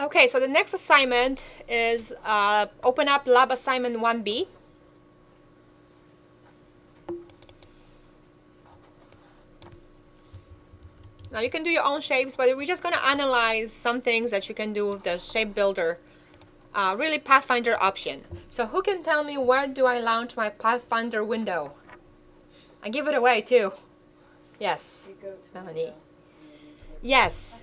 Okay, so the next assignment is open up Lab Assignment 1B. Now you can do your own shapes, but we're just going to analyze some things that you can do with the shape builder, really Pathfinder option. So who can tell me where do I launch my Pathfinder window? I give it away too. Yes, Melanie. Yes,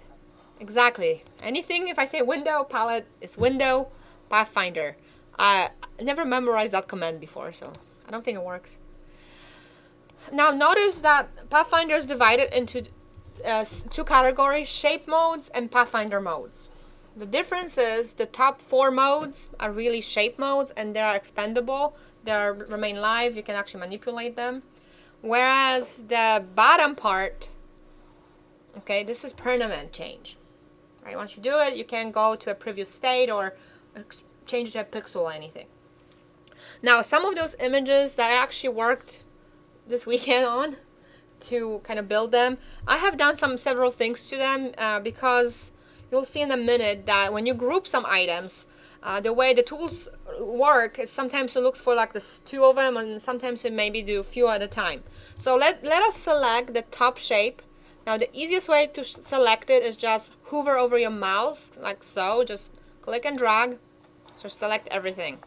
exactly. Anything if I say window, palette is window, Pathfinder. I never memorized that command before, so I don't think it works. Now notice that Pathfinder is divided into two categories, shape modes and Pathfinder modes. The difference is the top 4 modes are really shape modes and they are expandable. They remain live, you can actually manipulate them. Whereas the bottom part, okay, this is permanent change. Right? Once you do it, you can go to a previous state or change to a pixel or anything. Now, some of those images that I actually worked this weekend on to kind of build them, I have done several things to them because you'll see in a minute that when you group some items, the way the tools work is sometimes it looks for like this 2 of them, and sometimes it maybe do a few at a time. So let us select the top shape. Now the easiest way to select it is just hover over your mouse like so, just click and drag, so select everything,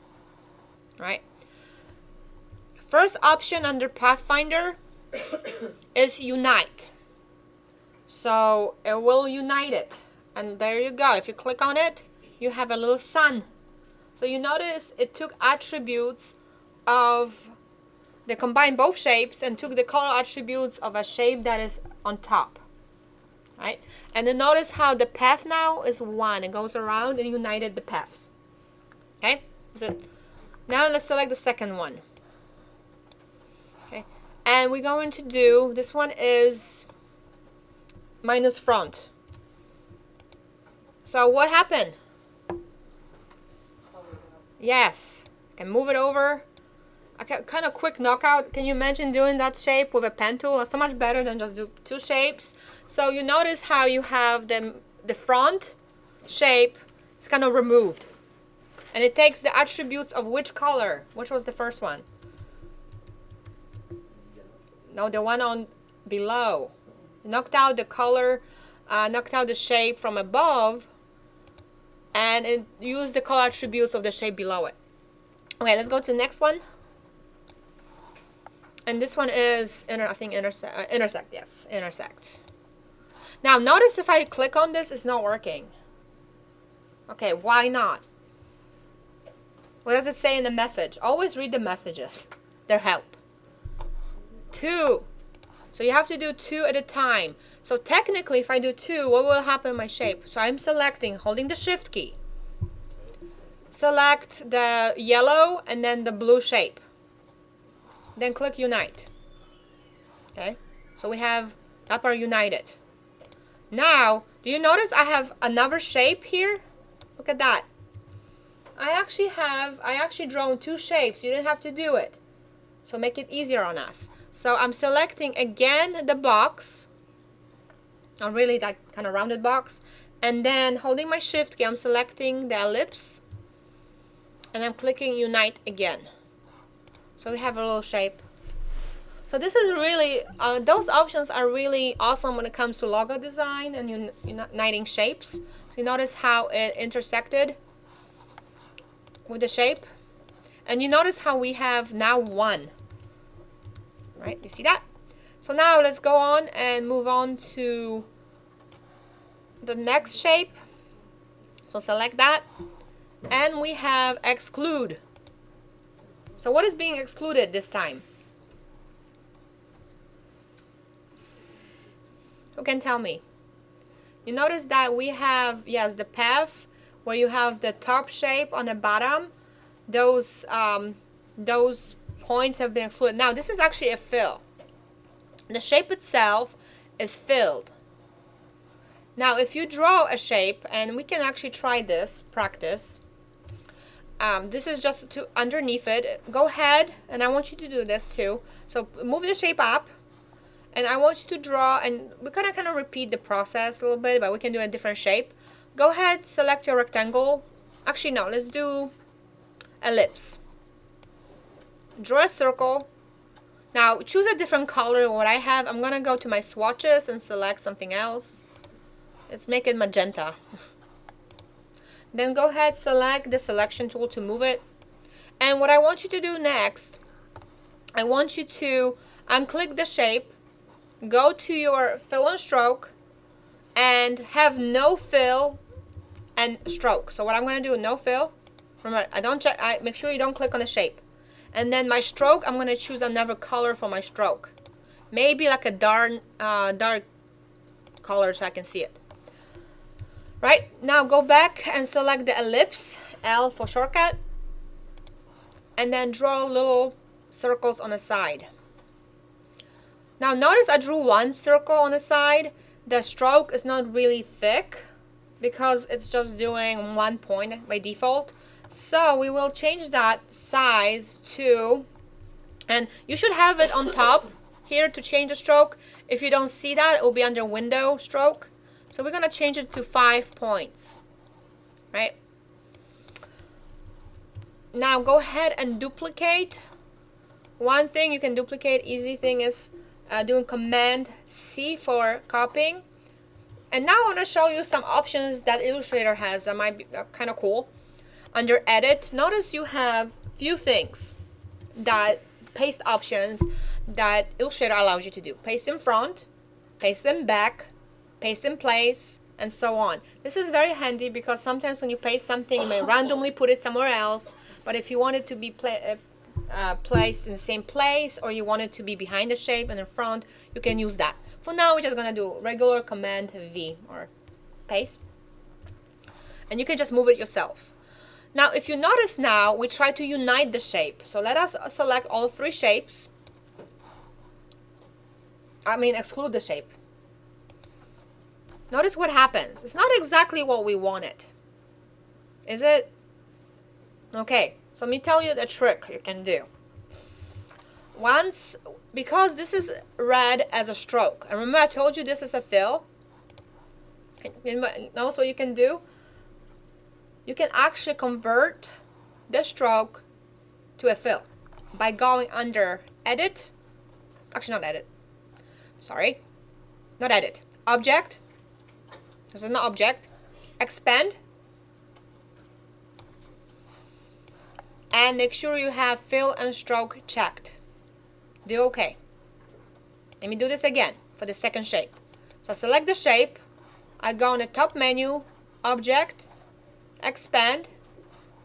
right? First option under Pathfinder is unite. So it will unite it, and there you go. If you click on it, you have a little sun. So you notice it took attributes of, they combined both shapes and took the color attributes of a shape that is on top, right? And then notice how the path now is 1. It goes around and united the paths. Okay, so now let's select the second one. Okay, and we're going to do, this one is minus front. So what happened? Yes, and move it over. Kind of quick knockout. Can you imagine doing that shape with a pen tool? It's so much better than just do 2 shapes. So you notice how you have the front shape is kind of removed. And it takes the attributes of which color? Which was the first one? No, the one on below. Knocked out the color, knocked out the shape from above, and it used the color attributes of the shape below it. Okay, let's go to the next one. And this one is, intersect, yes, intersect. Now, notice if I click on this, it's not working. Okay, why not? What does it say in the message? Always read the messages. They help. 2. So you have to do 2 at a time. So technically, if I do 2, what will happen in my shape? So I'm selecting, holding the shift key. Select the yellow and then the blue shape. Then click unite. Okay, so we have up are united. Now, do you notice I have another shape here? Look at that. I actually drawn 2 shapes. You didn't have to do it. So make it easier on us. So I'm selecting again the box, or really that kind of rounded box, and then holding my shift key, I'm selecting the ellipse, and I'm clicking unite again. So we have a little shape. So this is really, those options are really awesome when it comes to logo design and uniting shapes. So you notice how it intersected with the shape, and you notice how we have now 1. Right, you see that? So now let's go on and move on to the next shape. So select that, and we have exclude. So what is being excluded this time? Who can tell me? You notice that we have, yes, the path where you have the top shape on the bottom. Those points have been excluded. Now this is actually a fill. The shape itself is filled. Now if you draw a shape, and we can actually try this, practice. This is just to underneath it. Go ahead, and I want you to do this too. So move the shape up, and I want you to draw, and we're gonna kind of repeat the process a little bit, but we can do a different shape. Go ahead, select your rectangle. Actually, no, let's do ellipse. Draw a circle. Now, choose a different color than what I have. I'm gonna go to my swatches and select something else. Let's make it magenta. Then go ahead, select the selection tool to move it. And what I want you to do next, I want you to unclick the shape, go to your fill and stroke, and have no fill and stroke. So what I'm going to do, no fill. Remember, I make sure you don't click on the shape. And then my stroke, I'm going to choose another color for my stroke. Maybe like a dark color so I can see it. Right, now go back and select the ellipse, L for shortcut, and then draw little circles on the side. Now notice I drew one circle on the side. The stroke is not really thick because it's just doing 1 point by default. So we will change that size to, and you should have it on top here to change the stroke. If you don't see that, it will be under window stroke. So we're gonna change it to 5 points, right? Now go ahead and duplicate. One thing you can duplicate, easy thing is doing Command C for copying. And now I want to show you some options that Illustrator has that might be kind of cool. Under Edit, notice you have few things that paste options that Illustrator allows you to do. Paste in front, paste in back, paste in place, and so on. This is very handy because sometimes when you paste something, you may randomly put it somewhere else. But if you want it to be placed in the same place, or you want it to be behind the shape and in front, you can use that. For now, we're just gonna do regular Command V or paste, and you can just move it yourself. Now, if you notice now, we try to unite the shape. So let us select all 3 shapes. Exclude the shape. Notice what happens. It's not exactly what we wanted. Is it? Okay, so let me tell you the trick you can do. Because this is red as a stroke, and remember I told you this is a fill. Notice what you can do? You can actually convert the stroke to a fill by going under Edit. Actually, not Edit. Sorry. Not Edit. Object. This is not Object. Expand. And make sure you have fill and stroke checked. Do OK. Let me do this again for the second shape. So select the shape. I go in the top menu, Object, Expand,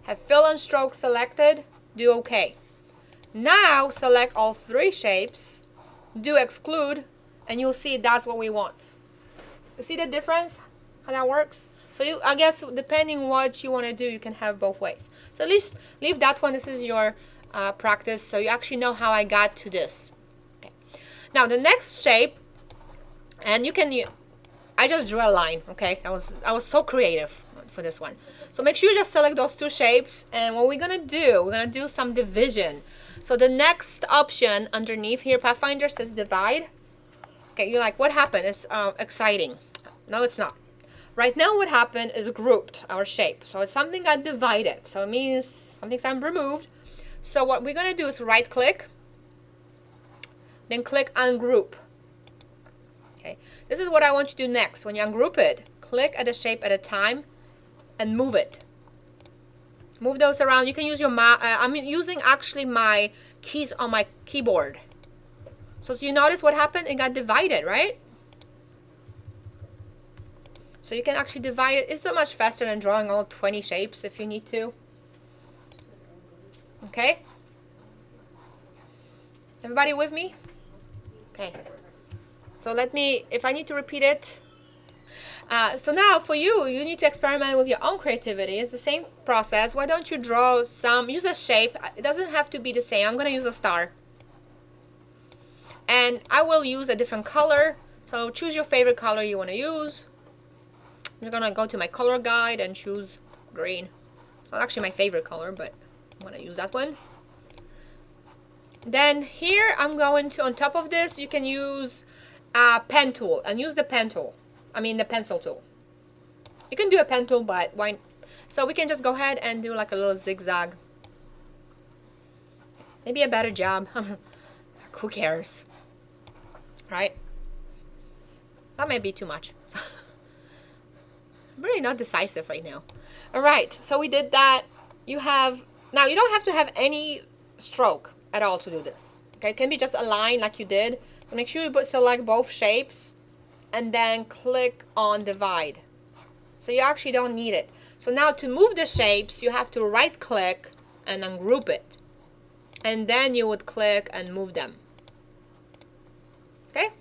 have fill and stroke selected, do OK. Now select all 3 shapes, do Exclude, and you'll see that's what we want. You see the difference? How that works? So I guess depending what you want to do, you can have both ways. So at least leave that one. This is your practice, so you actually know how I got to this. Okay. Now the next shape, and I just drew a line. Okay, I was so creative for this one. So make sure you just select those 2 shapes, and what we're gonna do some division. So the next option underneath here, Pathfinder, says divide. Okay, you're like, what happened? It's exciting. No, it's not. Right now what happened is grouped our shape. So it's something got divided. So it means something's removed. So what we're gonna do is right click, then click ungroup. Okay, this is what I want you to do next. When you ungroup it, click at the shape at a time and move it. Move those around. You can use your mouse. I'm using actually my keys on my keyboard. So you notice what happened? It got divided, right? So you can actually divide it. It's so much faster than drawing all 20 shapes if you need to. Okay? Everybody with me? Okay. So if I need to repeat it. So now for you need to experiment with your own creativity. It's the same process. Why don't you use a shape. It doesn't have to be the same. I'm going to use a star. And I will use a different color. So choose your favorite color you want to use. I'm going to go to my color guide and choose green. It's not actually my favorite color, but I'm going to use that one. Then here I'm going to, on top of this, you can use a pen tool and use the pen tool. The pencil tool. You can do a pen tool, but why? So we can just go ahead and do like a little zigzag. Maybe a better job. Who cares? Right? That may be too much. I'm really not decisive right now. Alright, so we did that. You have, now you don't have to have any stroke at all to do this. Okay, it can be just a line like you did. So make sure you select both shapes and then click on divide. So you actually don't need it. So now to move the shapes, you have to right click and ungroup it. And then you would click and move them. Okay?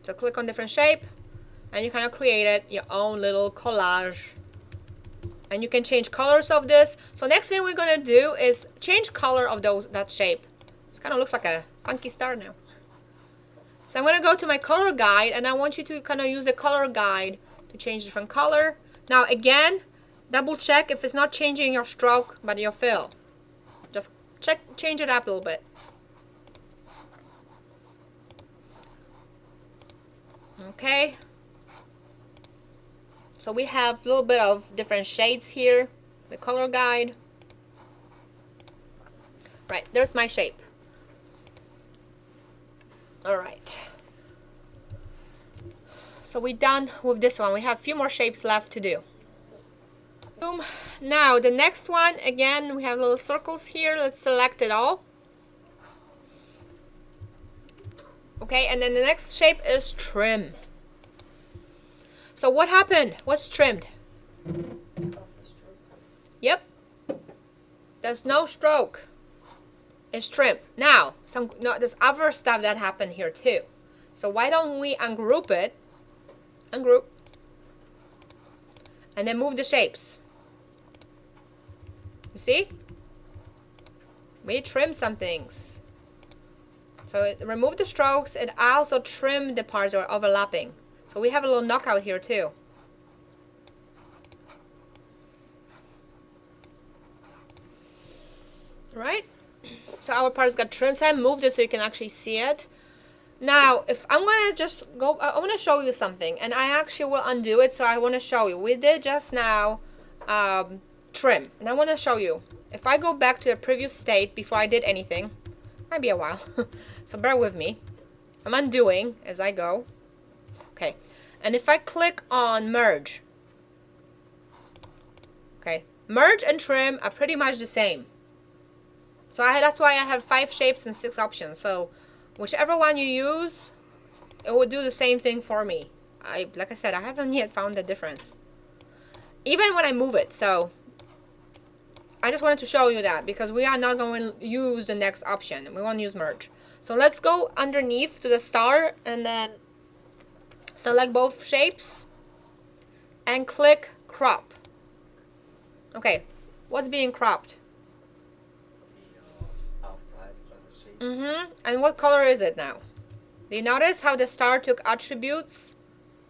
So click on different shape and you kind of created your own little collage. And you can change colors of this. So next thing we're gonna do is change color of that shape. It kind of looks like a funky star now. So I'm gonna go to my color guide and I want you to kind of use the color guide to change different color. Now again, double check if it's not changing your stroke but your fill. Just change it up a little bit. Okay. So we have a little bit of different shades here. The color guide. Right, there's my shape. Alright. So we're done with this one. We have a few more shapes left to do. Boom. Now the next one, again, we have little circles here. Let's select it all. Okay, and then the next shape is trim. So what happened? What's trimmed? Yep. There's no stroke. It's trimmed. Now, there's other stuff that happened here too. So why don't we ungroup it? Ungroup. And then move the shapes. You see? We trimmed some things. So it removed the strokes. It also trimmed the parts that are overlapping. So we have a little knockout here too. Right? So our parts got trimmed. So I moved it so you can actually see it. Now, if I'm gonna just go, I want to show you something, and I actually will undo it. So I want to show you. We did just now trim, and I want to show you. If I go back to the previous state before I did anything, might be a while. So bear with me. I'm undoing as I go. Okay, and if I click on merge, okay, merge and trim are pretty much the same. So that's why I have 5 shapes and 6 options. So whichever one you use, it will do the same thing for me. Like I said, I haven't yet found the difference, even when I move it. So I just wanted to show you that because we are not going to use the next option. We want to use merge. So let's go underneath to the star and then select both shapes and click crop. Okay, what's being cropped? And what color is it now? Do you notice how the star took attributes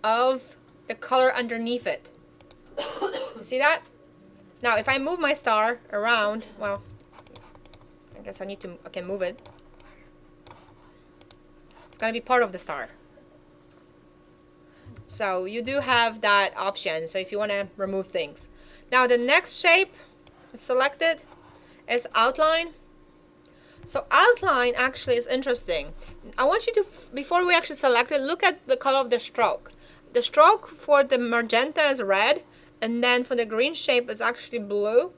of the color underneath it? You see that? Now if I move my star around, well, I guess I can move it. It's gonna be part of the star. So you do have that option, so if you want to remove things. Now the next shape selected is outline. So outline actually is interesting. I want you to, before we actually select it, look at the color of the stroke. The stroke for the magenta is red, and then for the green shape is actually blue.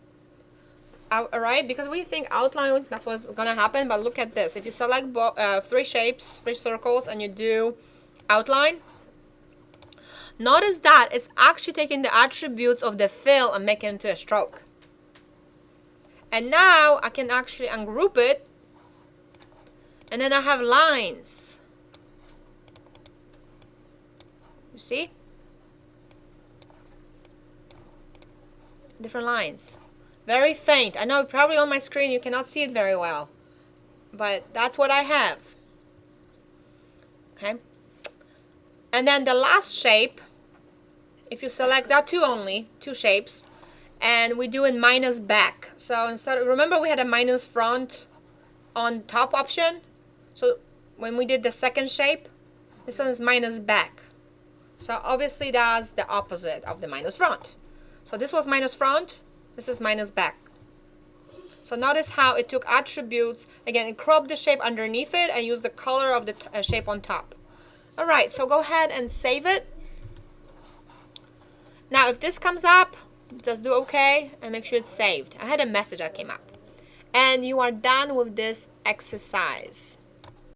Alright, because we think outline, that's what's gonna happen, but look at this. If you select 3 shapes, 3 circles, and you do outline, notice that it's actually taking the attributes of the fill and making it into a stroke. And now I can actually ungroup it, and then I have lines. You see? Different lines. Very faint. I know probably on my screen you cannot see it very well, but that's what I have. Okay. And then the last shape, if you select that 2 shapes, and we do it minus back. So instead of, remember we had a minus front on top option. So when we did the second shape, this one is minus back. So obviously that's the opposite of the minus front. So this was minus front, this is minus back. So notice how it took attributes, again, it cropped the shape underneath it and used the color of the shape on top. All right, so go ahead and save it. Now, if this comes up, just do OK and make sure it's saved. I had a message that came up. And you are done with this exercise.